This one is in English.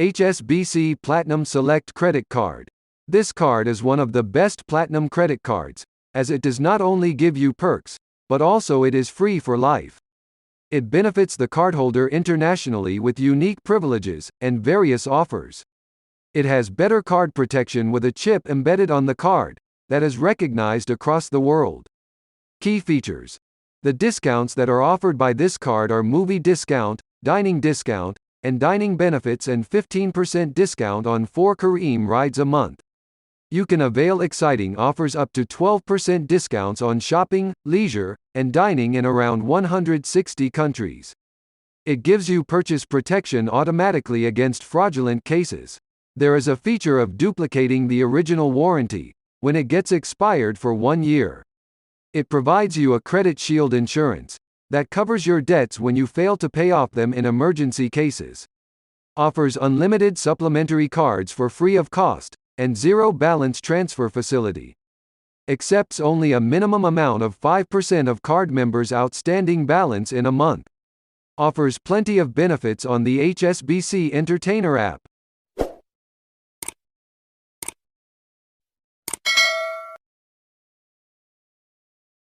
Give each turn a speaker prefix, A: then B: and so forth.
A: HSBC Platinum Select Credit Card. This card is one of the best platinum credit cards, as it does not only give you perks, but also it is free for life. It benefits the cardholder internationally with unique privileges and various offers. It has better card protection with a chip embedded on the card that is recognized across the world. Key features. The discounts that are offered by this card are movie discount, dining discount, and dining benefits, and 15% discount on 4 Careem rides a month. You can avail exciting offers up to 12% discounts on shopping, leisure, and dining in around 160 countries. It gives you purchase protection automatically against fraudulent cases. There is a feature of duplicating the original warranty when it gets expired for 1 year. It provides you a credit shield insurance that covers your debts when you fail to pay off them in emergency cases. Offers unlimited supplementary cards for free of cost and zero balance transfer facility. Accepts only a minimum amount of 5% of card members' outstanding balance in a month. Offers plenty of benefits on the HSBC Entertainer app.